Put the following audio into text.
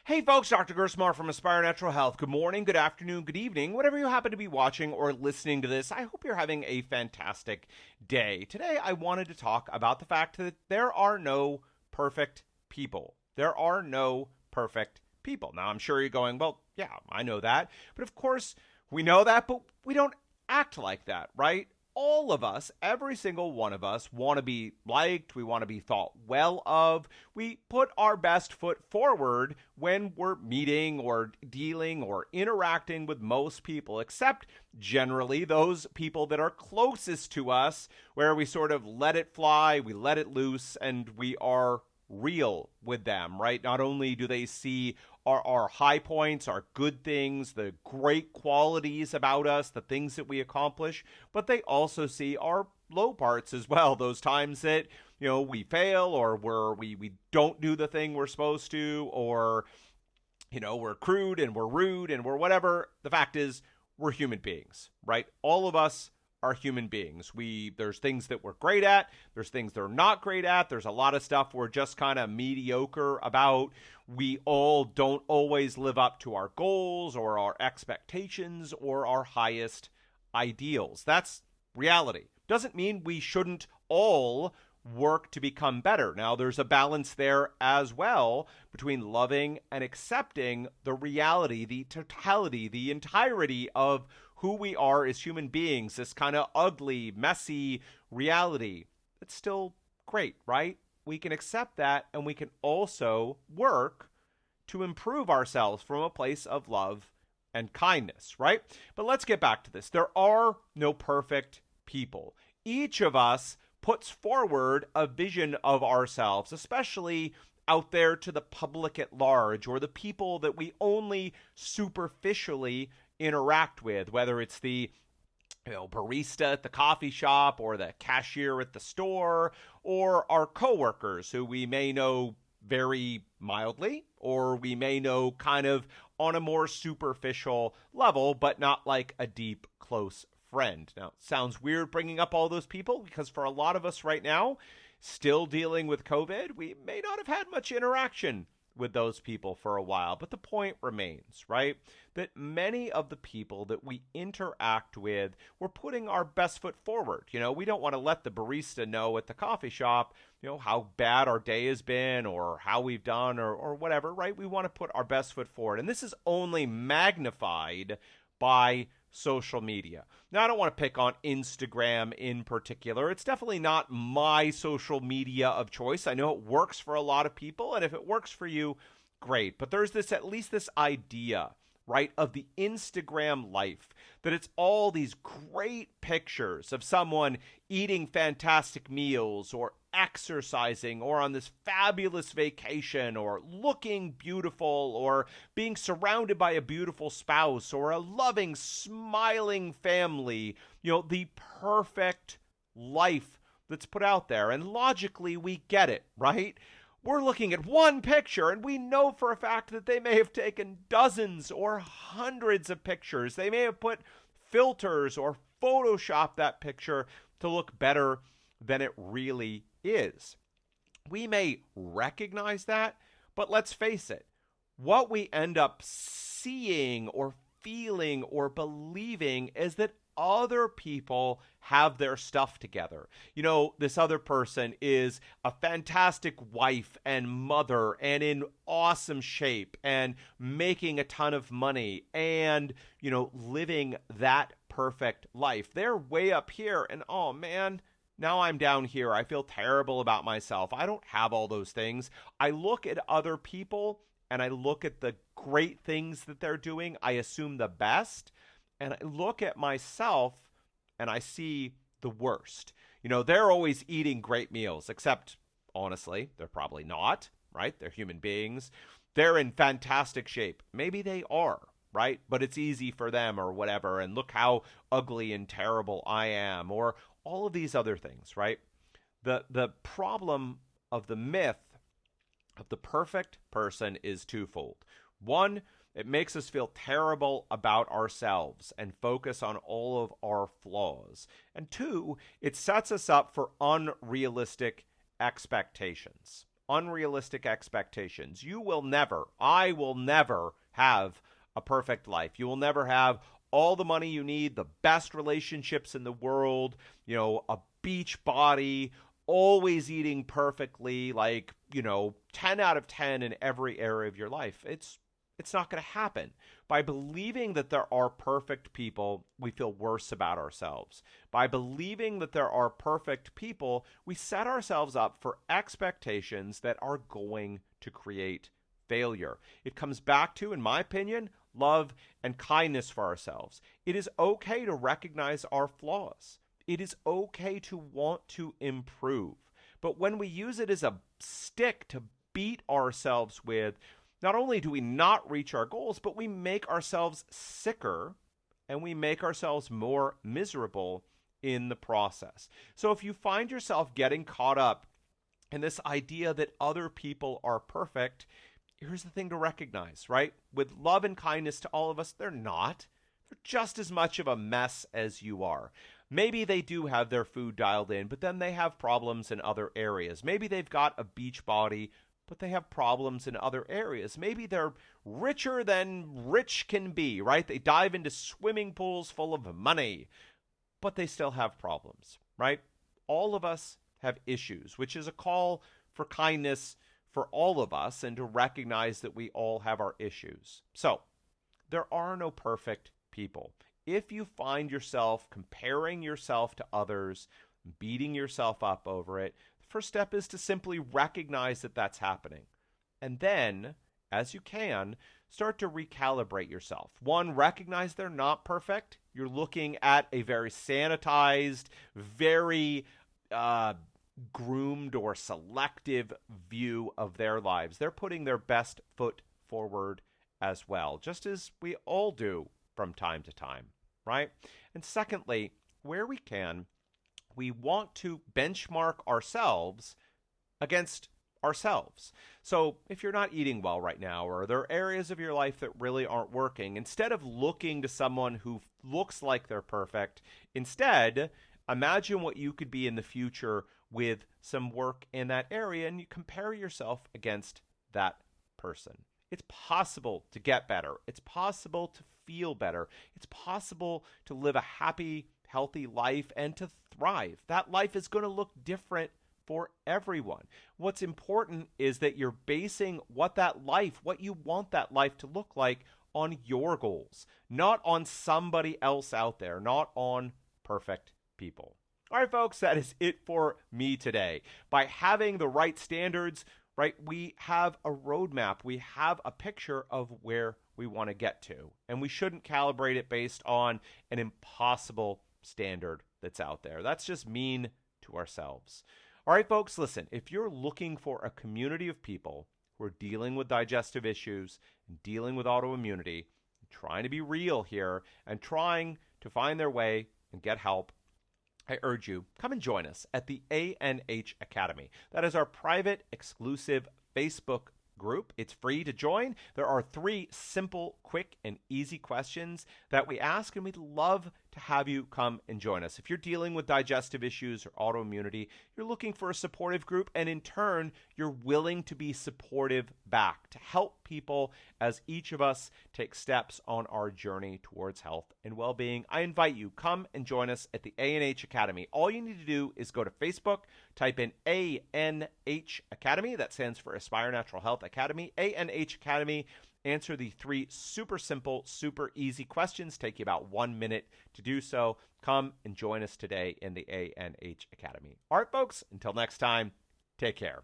Hey folks, Dr. Gerstmar from Aspire Natural Health. Good morning, good afternoon, good evening, whatever you happen to be watching or listening to this. I hope you're having a fantastic day. Today I wanted to talk about the fact that there are no perfect people. There are no perfect people. Now I'm sure you're going, well, yeah, I know that. But of course, we know that, but we don't act like that, right? All of us, every single one of us, want to be liked. We want to be thought well of. We put our best foot forward when we're meeting or dealing or interacting with most people, except generally those people that are closest to us, where we sort of let it fly, we let it loose, and we are real with them, right? Not only do they see our high points, our good things, the great qualities about us, the things that we accomplish, but they also see our low parts as well. Those times that, we fail or we don't do the thing we're supposed to, or, we're crude and we're rude and we're whatever. The fact is, we're human beings, right? All of us are human beings. There's things that we're great at. There's things that we're not great at. There's a lot of stuff we're just kind of mediocre about. We all don't always live up to our goals or our expectations or our highest ideals. That's reality. Doesn't mean we shouldn't all work to become better. Now, there's a balance there as well between loving and accepting the reality, the totality, the entirety of who we are as human beings, this kind of ugly, messy reality. It's still great, right? We can accept that, and we can also work to improve ourselves from a place of love and kindness, right? But let's get back to this. There are no perfect people. Each of us puts forward a vision of ourselves, especially out there to the public at large, or the people that we only superficially interact with, whether it's the barista at the coffee shop or the cashier at the store, or our coworkers who we may know very mildly, or we may know kind of on a more superficial level, but not like a deep, close friend. Now, it sounds weird bringing up all those people because for a lot of us right now, still dealing with COVID, we may not have had much interaction with those people for a while. But the point remains, right? That many of the people that we interact with, we're putting our best foot forward. We don't want to let the barista know at the coffee shop, how bad our day has been or how we've done or whatever, right? We want to put our best foot forward. And this is only magnified by social media. Now, I don't want to pick on Instagram in particular. It's definitely not my social media of choice. I know it works for a lot of people, and if it works for you, great. But there's at least this idea, right, of the Instagram life, that it's all these great pictures of someone eating fantastic meals or exercising or on this fabulous vacation or looking beautiful or being surrounded by a beautiful spouse or a loving, smiling family, the perfect life that's put out there. And logically, we get it, right? We're looking at one picture and we know for a fact that they may have taken dozens or hundreds of pictures. They may have put filters or photoshopped that picture to look better than it really is. We may recognize that, but let's face it, what we end up seeing or feeling or believing is that other people have their stuff together. This other person is a fantastic wife and mother and in awesome shape and making a ton of money and, living that perfect life. They're way up here and, oh man, now I'm down here. I feel terrible about myself. I don't have all those things. I look at other people and I look at the great things that they're doing. I assume the best. And I look at myself and I see the worst. They're always eating great meals, except honestly, they're probably not, right? They're human beings. They're in fantastic shape. Maybe they are, right? But it's easy for them or whatever. And look how ugly and terrible I am, or all of these other things, right? The problem of the myth of the perfect person is twofold. One, it makes us feel terrible about ourselves and focus on all of our flaws. And two, it sets us up for unrealistic expectations. unrealistic expectations. I will never have a perfect life. You will never have all the money you need, the best relationships in the world, a beach body, always eating perfectly, 10 out of 10 in every area of your life. It's not going to happen. By believing that there are perfect people, we feel worse about ourselves. By believing that there are perfect people, we set ourselves up for expectations that are going to create failure. It comes back to, in my opinion, love and kindness for ourselves. It is okay to recognize our flaws. It is okay to want to improve. But when we use it as a stick to beat ourselves with, not only do we not reach our goals, but we make ourselves sicker and we make ourselves more miserable in the process. So if you find yourself getting caught up in this idea that other people are perfect, here's the thing to recognize, right? With love and kindness to all of us, they're not. They're just as much of a mess as you are. Maybe they do have their food dialed in, but then they have problems in other areas. Maybe they've got a beach body, but they have problems in other areas. Maybe they're richer than rich can be, right? They dive into swimming pools full of money, but they still have problems, right? All of us have issues, which is a call for kindness for all of us and to recognize that we all have our issues. So, there are no perfect people. If you find yourself comparing yourself to others, beating yourself up over it, the first step is to simply recognize that that's happening. And then, as you can, start to recalibrate yourself. One, recognize they're not perfect. You're looking at a very sanitized, very groomed or selective view of their lives. They're putting their best foot forward as well, just as we all do from time to time, right? And secondly, where we can, we want to benchmark ourselves against ourselves. So if you're not eating well right now, or there are areas of your life that really aren't working, instead of looking to someone who looks like they're perfect, instead, imagine what you could be in the future with some work in that area, and you compare yourself against that person. It's possible to get better. It's possible to feel better. It's possible to live a happy, healthy life and to thrive. That life is going to look different for everyone. What's important is that you're basing what you want that life to look like on your goals, not on somebody else out there, not on perfect people. All right, folks, that is it for me today. By having the right standards, right, we have a roadmap. We have a picture of where we want to get to. And we shouldn't calibrate it based on an impossible standard that's out there. That's just mean to ourselves. All right, folks, listen, if you're looking for a community of people who are dealing with digestive issues and dealing with autoimmunity, trying to be real here and trying to find their way and get help, I urge you, come and join us at the ANH Academy. That is our private, exclusive Facebook group. It's free to join. There are 3 simple, quick, and easy questions that we ask, and we'd love to have you come and join us. If you're dealing with digestive issues or autoimmunity, you're looking for a supportive group, and in turn, you're willing to be supportive back to help people as each of us take steps on our journey towards health and well-being. I invite you, come and join us at the ANH Academy. All you need to do is go to Facebook, type in ANH Academy. That stands for Aspire Natural Health Academy, ANH Academy. Answer the 3 super simple, super easy questions. Take you about 1 minute to do so. Come and join us today in the ANH Academy. All right, folks, until next time, take care.